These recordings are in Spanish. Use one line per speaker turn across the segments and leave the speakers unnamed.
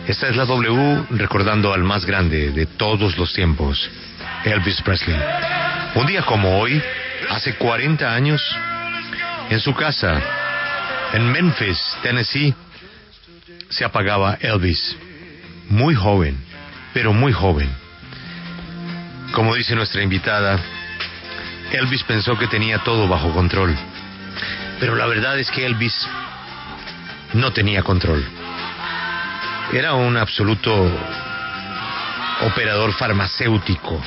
Esta es la W recordando al más grande de todos los tiempos, Elvis Presley. Un día como hoy, hace 40 años, en su casa, en Memphis, Tennessee, se apagaba Elvis. Muy joven, pero muy joven. Como dice nuestra invitada, Elvis pensó que tenía todo bajo control. Pero la verdad es que Elvis no tenía control. Era un absoluto operador farmacéutico.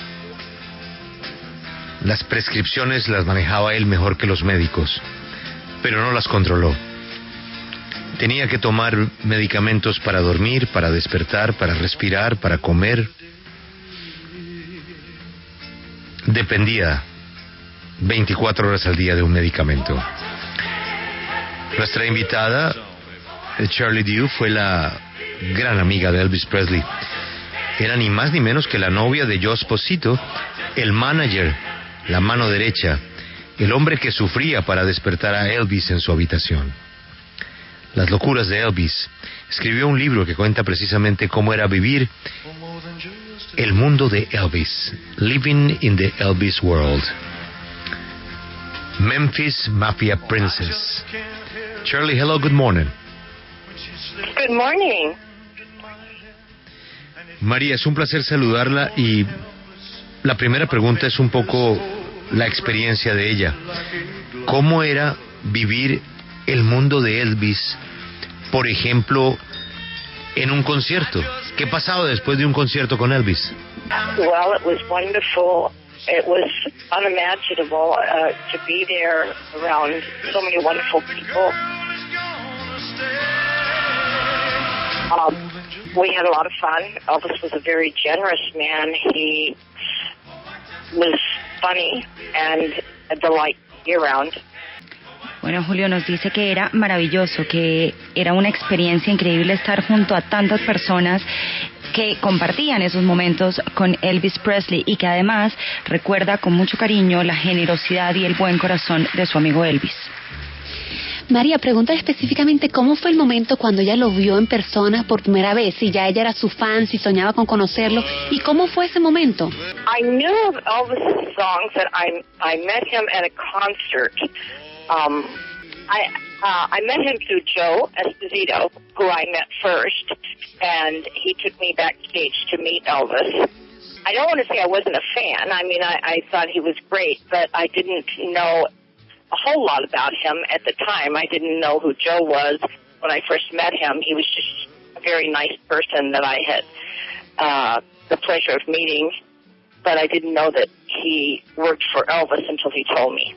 Las prescripciones las manejaba él mejor que los médicos, pero no las controló. Tenía que tomar medicamentos para dormir, para despertar, para respirar, para comer. Dependía 24 horas al día de un medicamento. Nuestra invitada, Shirley Dew, fue la gran amiga de Elvis Presley. Era ni más ni menos que la novia de Joe Esposito, el manager, la mano derecha, el hombre que sufría para despertar a Elvis en su habitación. Las locuras de Elvis. Escribió un libro que cuenta precisamente cómo era vivir el mundo de Elvis, Living in the Elvis World. Memphis Mafia Princess. Shirley, hello, good morning.
Good morning.
María, es un placer saludarla y la primera pregunta es un poco la experiencia de ella. ¿Cómo era vivir el mundo de Elvis, por ejemplo, en un concierto? ¿Qué pasaba después de un concierto con Elvis?
Well, it was wonderful. It was unimaginable to be there around so many wonderful people. We had a lot of fun. Elvis was a very generous man. He was funny and a delight year-round.
Bueno, Julio nos dice que era maravilloso, que era una experiencia increíble estar junto a tantas personas que compartían esos momentos con Elvis Presley y que además recuerda con mucho cariño la generosidad y el buen corazón de su amigo Elvis.
María, pregunta específicamente cómo fue el momento cuando ella lo vio en persona por primera vez, si ya ella era su fan, si soñaba con conocerlo, y cómo fue ese momento.
I knew of Elvis' songs that I met him at a concert. I met him through Joe Esposito, who I met first, and he took me backstage to meet Elvis. I don't want to say I wasn't a fan. I mean, I thought he was great, but I didn't know a whole lot about him at the time. I didn't know who Joe was when I first met him. He was just a very nice person that I had the pleasure of meeting, but I didn't know that he worked for Elvis until he told me.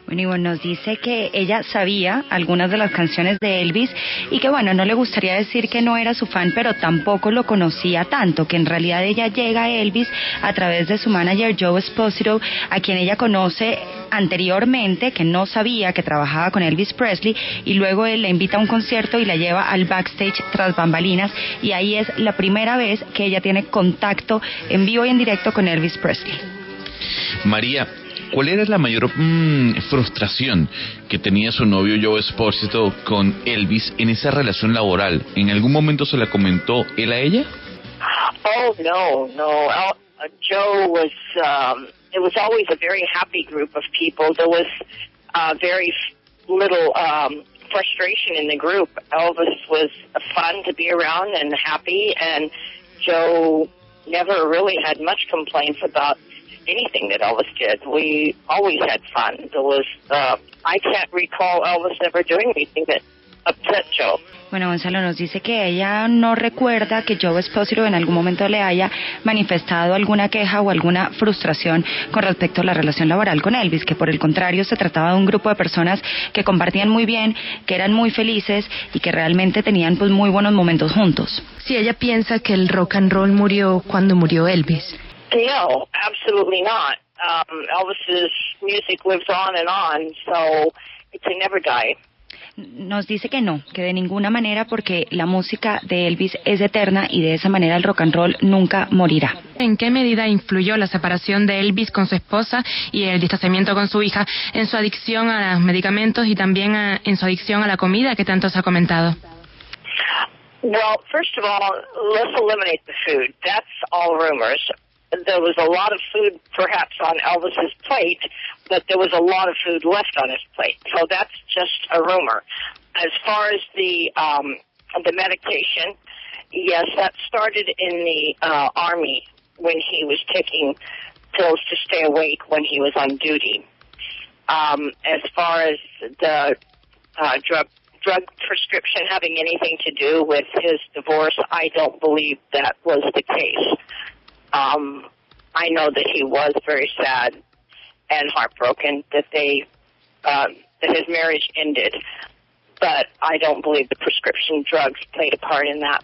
Bueno, Ivonne nos dice que ella sabía algunas de las canciones de Elvis y que bueno, no le gustaría decir que no era su fan, pero tampoco lo conocía tanto, que en realidad ella llega a Elvis a través de su manager Joe Esposito, a quien ella conoce anteriormente, que no sabía que trabajaba con Elvis Presley, y luego él la invita a un concierto y la lleva al backstage tras bambalinas, y ahí es la primera vez que ella tiene contacto en vivo y en directo con Elvis Presley.
María, ¿cuál era la mayor frustración que tenía su novio Joe Esposito con Elvis en esa relación laboral? ¿En algún momento se la comentó él a ella?
Oh, no. Joe was, it was always a very happy group of people. There was very little frustration in the group. Elvis was fun to be around and happy, and Joe never really had much complaints about anything that Elvis did. We always had fun. There was, I can't recall Elvis ever doing anything that upset Joe.
Bueno, Gonzalo nos dice que ella no recuerda que Joe Esposito en algún momento le haya manifestado alguna queja o alguna frustración con respecto a la relación laboral con Elvis, que por el contrario se trataba de un grupo de personas que compartían muy bien, que eran muy felices y que realmente tenían pues muy buenos momentos juntos.
Si ella piensa que el rock and roll murió cuando murió Elvis.
No, absolutely not. Elvis's music lives on, so it can never die.
Nos dice que no, que de ninguna manera, porque la música de Elvis es eterna y de esa manera el rock and roll nunca morirá.
¿En qué medida influyó la separación de Elvis con su esposa y el distanciamiento con su hija en su adicción a los medicamentos y también en su adicción a la comida que tanto se ha comentado?
Well, first of all, let's eliminate the food. That's all rumors. There was a lot of food perhaps on Elvis's plate, but there was a lot of food left on his plate. So that's just a rumor. As far as the medication, yes, that started in the Army when he was taking pills to stay awake when he was on duty. As far as the drug prescription having anything to do with his divorce, I don't believe that was the case. I know that he was very sad and heartbroken that that his marriage ended, but I don't believe the prescription drugs played a part in that.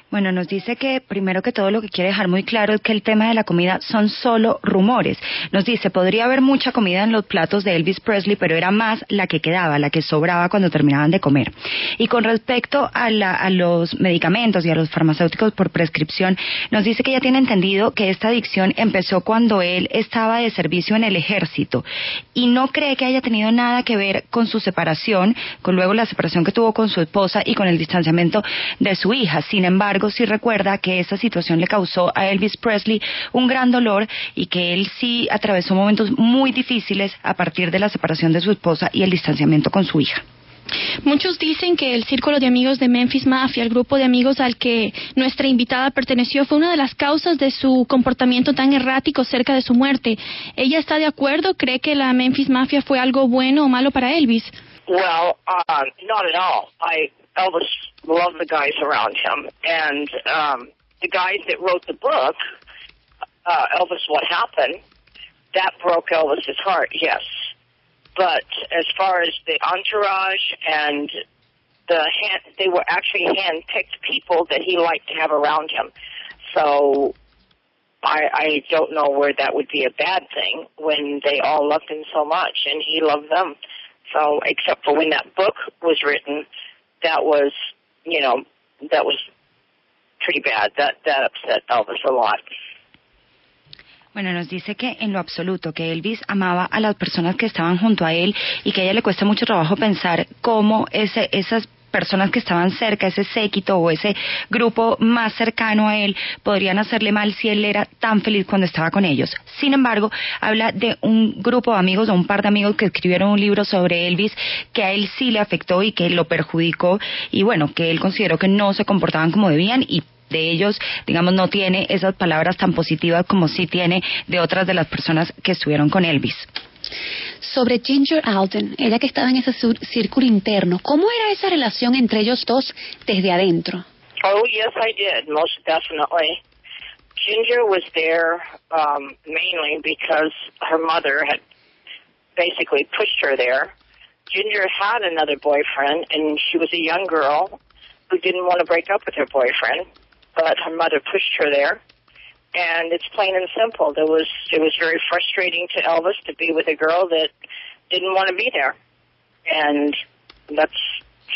Bueno, nos dice que primero que todo lo que quiere dejar muy claro es que el tema de la comida son solo rumores. Nos dice, podría haber mucha comida en los platos de Elvis Presley, pero era más la que quedaba, la que sobraba cuando terminaban de comer. Y con respecto a los medicamentos y a los farmacéuticos por prescripción, nos dice que ella tiene entendido que esta adicción empezó cuando él estaba de servicio en el ejército y no cree que haya tenido nada que ver con su separación, con luego la separación que tuvo con su esposa y con el distanciamiento de su hija. Sin embargo, sí recuerda que esta situación le causó a Elvis Presley un gran dolor y que él sí atravesó momentos muy difíciles a partir de la separación de su esposa y el distanciamiento con su hija.
Muchos dicen que el círculo de amigos de Memphis Mafia, el grupo de amigos al que nuestra invitada perteneció, fue una de las causas de su comportamiento tan errático cerca de su muerte. ¿Ella está de acuerdo? ¿Cree que la Memphis Mafia fue algo bueno o malo para Elvis?
Well, not at all. Elvis loved the guys around him, and the guys that wrote the book, Elvis, What Happened, that broke Elvis's heart, yes. But as far as the entourage and they were actually hand-picked people that he liked to have around him. So I don't know where that would be a bad thing when they all loved him so much and he loved them. So except for when that book was written, that was pretty bad. That upset Elvis a lot.
Bueno, nos dice que en lo absoluto, que Elvis amaba a las personas que estaban junto a él y que a ella le cuesta mucho trabajo pensar cómo esas personas que estaban cerca, ese séquito o ese grupo más cercano a él, podrían hacerle mal si él era tan feliz cuando estaba con ellos. Sin embargo, habla de un grupo de amigos o un par de amigos que escribieron un libro sobre Elvis que a él sí le afectó y que lo perjudicó y bueno, que él consideró que no se comportaban como debían y de ellos, digamos, no tiene esas palabras tan positivas como sí tiene de otras de las personas que estuvieron con Elvis.
Sobre Ginger Alden, ella que estaba en ese círculo interno, ¿cómo era esa relación entre ellos dos desde adentro?
Oh, yes, I did, most definitely. Ginger was there mainly because her mother had basically pushed her there. Ginger had another boyfriend, and she was a young girl who didn't want to break up with her boyfriend, but her mother pushed her there. And it's plain and simple. It was very frustrating to Elvis to be with a girl that didn't want to be there. And that's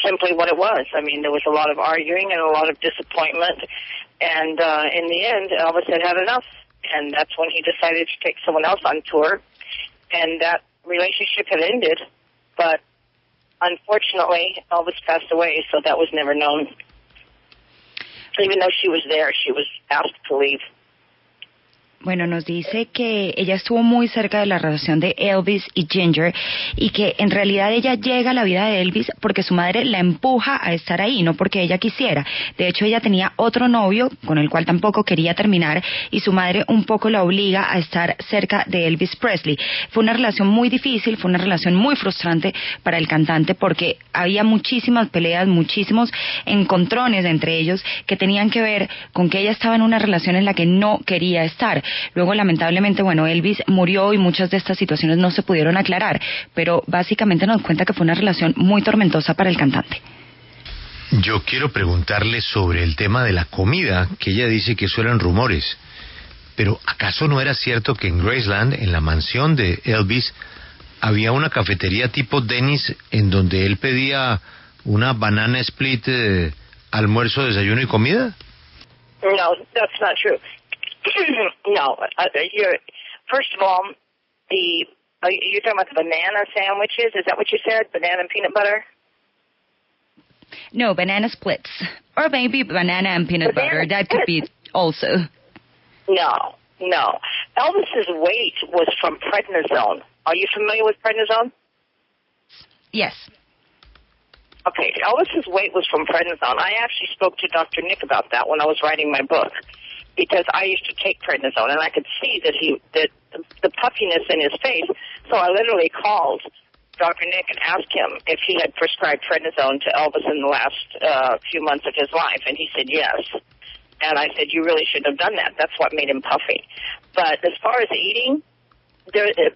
simply what it was. I mean, there was a lot of arguing and a lot of disappointment. And in the end, Elvis had enough. And that's when he decided to take someone else on tour. And that relationship had ended. But unfortunately, Elvis passed away, so that was never known. Even though she was there, she was asked to leave.
Bueno, nos dice que ella estuvo muy cerca de la relación de Elvis y Ginger y que en realidad ella llega a la vida de Elvis porque su madre la empuja a estar ahí, no porque ella quisiera. De hecho, ella tenía otro novio con el cual tampoco quería terminar y su madre un poco la obliga a estar cerca de Elvis Presley. Fue una relación muy difícil, fue una relación muy frustrante para el cantante porque había muchísimas peleas, muchísimos encontrones entre ellos que tenían que ver con que ella estaba en una relación en la que no quería estar. Luego, lamentablemente, bueno, Elvis murió y muchas de estas situaciones no se pudieron aclarar, pero básicamente nos cuenta que fue una relación muy tormentosa para el cantante.
Yo quiero preguntarle sobre el tema de la comida, que ella dice que eso eran rumores. Pero ¿acaso no era cierto que en Graceland, en la mansión de Elvis, había una cafetería tipo Denny's en donde él pedía una banana split, almuerzo, desayuno y comida?
No, that's not true. No, first of all, you're talking about the banana sandwiches. Is that what you said? Banana and peanut butter?
No, banana splits. Or maybe banana and peanut butter. That could be also.
No. Elvis's weight was from prednisone. Are you familiar with prednisone?
Yes.
Okay, Elvis's weight was from prednisone. I actually spoke to Dr. Nick about that when I was writing my book, because I used to take prednisone, and I could see that the puffiness in his face. So I literally called Dr. Nick and asked him if he had prescribed prednisone to Elvis in the last few months of his life, and he said yes. And I said, you really shouldn't have done that. That's what made him puffy. But as far as eating, that is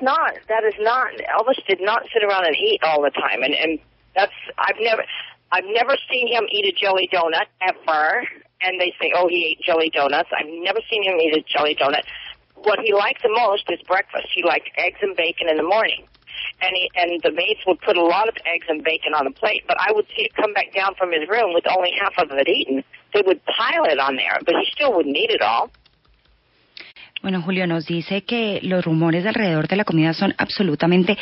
not. Elvis did not sit around and eat all the time, and that's I've never seen him eat a jelly donut ever. And they say, oh, he ate jelly donuts. I've never seen him eat a jelly donut. What he liked the most is breakfast. He liked eggs and bacon in the morning. And the maids would put a lot of eggs and bacon on the plate, but I would see it come back down from his room with only half of it eaten. They would pile it on there, but he still wouldn't eat it all.
Bueno, Julio nos dice que los rumores alrededor de la comida son absolutamente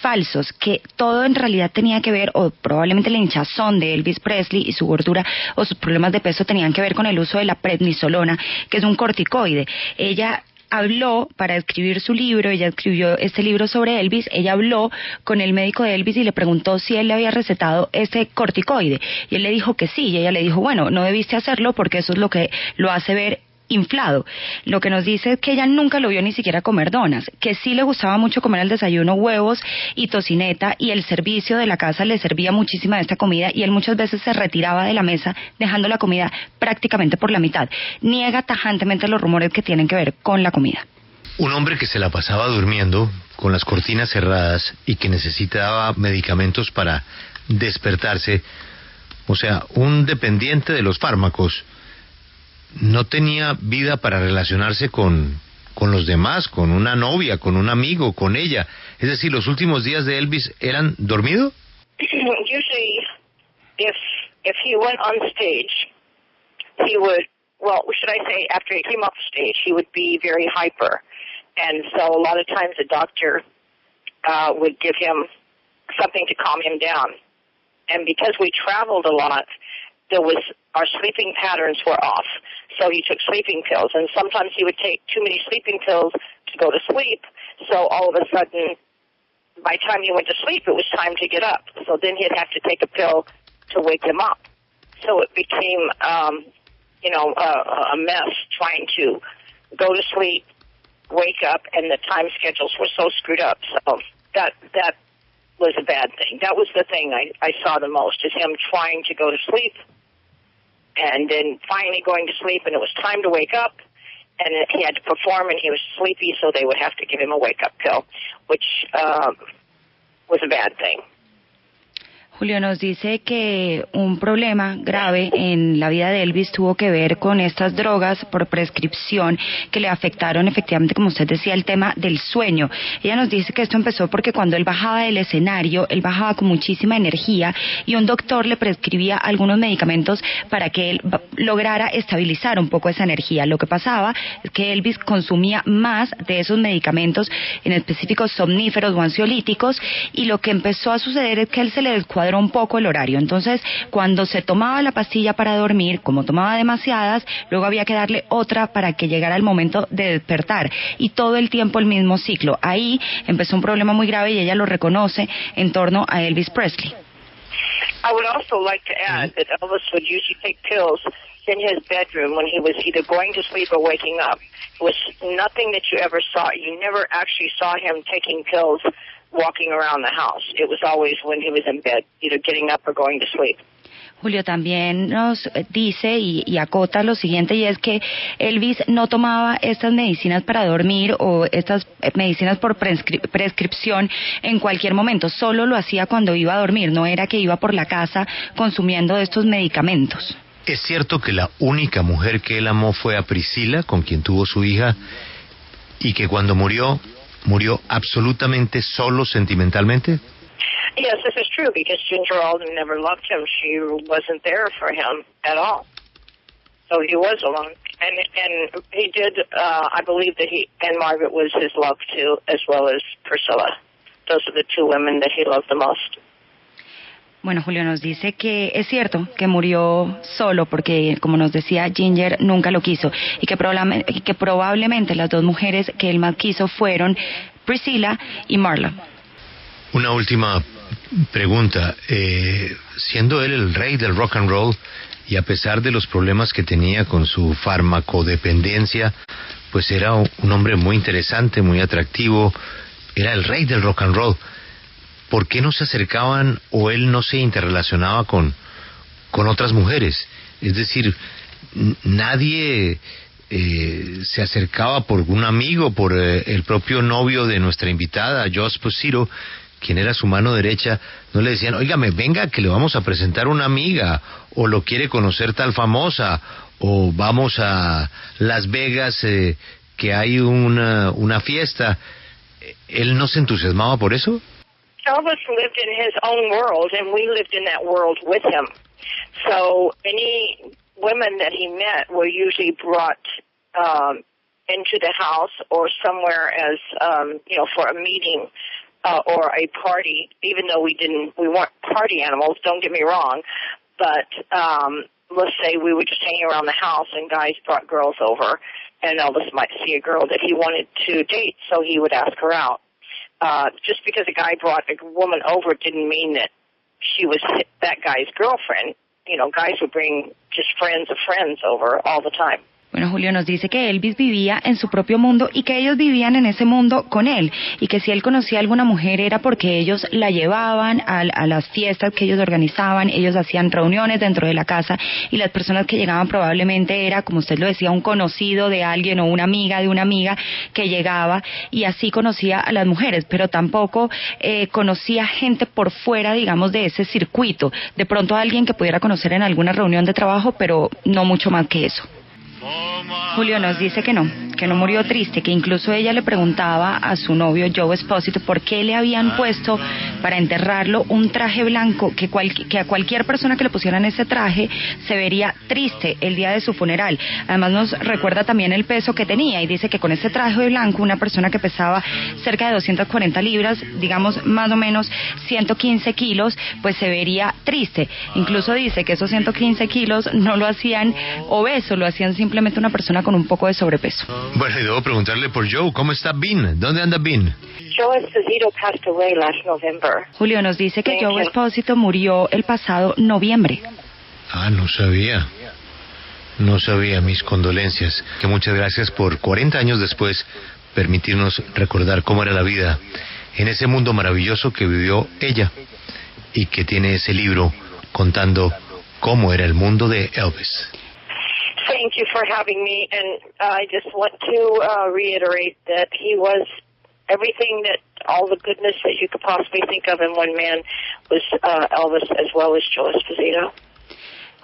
falsos, que todo en realidad tenía que ver, o probablemente la hinchazón de Elvis Presley y su gordura o sus problemas de peso tenían que ver con el uso de la prednisolona, que es un corticoide. Ella habló para escribir su libro, ella escribió este libro sobre Elvis, ella habló con el médico de Elvis y le preguntó si él le había recetado ese corticoide, y él le dijo que sí, y ella le dijo, bueno, no debiste hacerlo porque eso es lo que lo hace ver inflado. Lo que nos dice es que ella nunca lo vio ni siquiera comer donas, que sí le gustaba mucho comer al desayuno huevos y tocineta, y el servicio de la casa le servía muchísima de esta comida, y él muchas veces se retiraba de la mesa dejando la comida prácticamente por la mitad. Niega tajantemente los rumores que tienen que ver con la comida.
Un hombre que se la pasaba durmiendo con las cortinas cerradas y que necesitaba medicamentos para despertarse, o sea, un dependiente de los fármacos, no tenía vida para relacionarse con los demás, con una novia, con un amigo, con ella. Es decir, los últimos días de Elvis eran dormido.
Usually, if he went on stage, he would, well, should I say, after he came off stage, he would be very hyper. And so a lot of times the doctor would give him something to calm him down. And because we traveled a lot, our sleeping patterns were off. So he took sleeping pills, and sometimes he would take too many sleeping pills to go to sleep. So all of a sudden, by the time he went to sleep, it was time to get up. So then he'd have to take a pill to wake him up. So it became, a mess trying to go to sleep, wake up, and the time schedules were so screwed up. So that was a bad thing. That was the thing I saw the most, is him trying to go to sleep, and then finally going to sleep, and it was time to wake up, and he had to perform, and he was sleepy, so they would have to give him a wake-up pill, which was a bad thing.
Julio nos dice que un problema grave en la vida de Elvis tuvo que ver con estas drogas por prescripción que le afectaron efectivamente, como usted decía, el tema del sueño. Ella nos dice que esto empezó porque cuando él bajaba del escenario, él bajaba con muchísima energía y un doctor le prescribía algunos medicamentos para que él lograra estabilizar un poco esa energía. Lo que pasaba es que Elvis consumía más de esos medicamentos, en específico somníferos o ansiolíticos, y lo que empezó a suceder es que a él se le descuadró un poco el horario. Entonces, cuando se tomaba la pastilla para dormir, como tomaba demasiadas, luego había que darle otra para que llegara el momento de despertar, y todo el tiempo el mismo ciclo. Ahí empezó un problema muy grave y ella lo reconoce en torno a Elvis Presley.
I would also like to add that Elvis would usually take pills in his bedroom when he was either going to sleep or waking up. It was nothing that you ever saw. You never actually saw him taking pills walking around the house. It was always when he was in bed, either getting up or going to sleep.
Julio también nos dice y acota lo siguiente, y es que Elvis no tomaba estas medicinas para dormir o estas medicinas por prescripción en cualquier momento, solo lo hacía cuando iba a dormir, no era que iba por la casa consumiendo estos medicamentos.
¿Es cierto que la única mujer que él amó fue a Priscilla, con quien tuvo su hija, y que cuando murió absolutamente solo sentimentalmente?
Yes, this is true, because Ginger Alden never loved him. She wasn't there for him at all. So he was alone. And he did, I believe that and Margaret was his love too, as well as Priscilla. Those are the two women that he loved the most.
Bueno, Julio nos dice que es cierto que murió solo porque, como nos decía, Ginger nunca lo quiso y que probablemente las dos mujeres que él más quiso fueron Priscilla y Marla.
Una última pregunta. Siendo él el rey del rock and roll y a pesar de los problemas que tenía con su farmacodependencia, pues era un hombre muy interesante, muy atractivo, era el rey del rock and roll. ¿Por qué no se acercaban o él no se interrelacionaba con otras mujeres? Es decir, nadie se acercaba por un amigo, por el propio novio de nuestra invitada, Joe Esposito, quien era su mano derecha. No le decían, óigame, venga que le vamos a presentar una amiga, o lo quiere conocer tal famosa, o vamos a Las Vegas, que hay una fiesta. ¿Él no se entusiasmaba por eso?
Elvis lived in his own world, and we lived in that world with him. So any women that he met were usually brought into the house or somewhere as, for a meeting or a party, even though we weren't party animals, don't get me wrong, but let's say we were just hanging around the house and guys brought girls over, and Elvis might see a girl that he wanted to date, so he would ask her out. Just because a guy brought a woman over didn't mean that she was that guy's girlfriend. You know, guys would bring just friends of friends over all the time.
Bueno, Julio nos dice que Elvis vivía en su propio mundo y que ellos vivían en ese mundo con él, y que si él conocía a alguna mujer era porque ellos la llevaban a las fiestas que ellos organizaban, ellos hacían reuniones dentro de la casa y las personas que llegaban probablemente era, como usted lo decía, un conocido de alguien o una amiga de una amiga que llegaba, y así conocía a las mujeres, pero tampoco conocía gente por fuera, digamos, de ese circuito. De pronto a alguien que pudiera conocer en alguna reunión de trabajo, pero no mucho más que eso. Julio nos dice que no murió triste, que incluso ella le preguntaba a su novio Joe Esposito por qué le habían puesto para enterrarlo un traje blanco, que a cualquier persona que le pusieran ese traje se vería triste el día de su funeral. Además nos recuerda también el peso que tenía y dice que con ese traje blanco una persona que pesaba cerca de 240 libras, digamos más o menos 115 kilos, pues se vería triste. Incluso dice que esos 115 kilos no lo hacían obeso, lo hacían simplemente una persona con un poco de sobrepeso.
Bueno, y debo preguntarle por Joe, ¿cómo está Bean? ¿Dónde anda Bean?
Joe Esposito passed away last November.
Julio nos dice que Joe Esposito murió el pasado noviembre.
Ah, no sabía. No sabía, mis condolencias. Que muchas gracias por 40 años después permitirnos recordar cómo era la vida en ese mundo maravilloso que vivió ella y que tiene ese libro contando cómo era el mundo de Elvis.
Thank you for having me, and I just want to reiterate that he was everything that, all the goodness that you could possibly think of in one man was Elvis as well as Joe Esposito.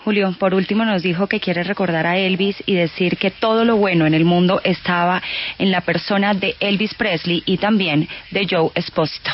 Julio, por último nos dijo que quiere recordar a Elvis y decir que todo lo bueno en el mundo estaba en la persona de Elvis Presley y también de Joe Esposito.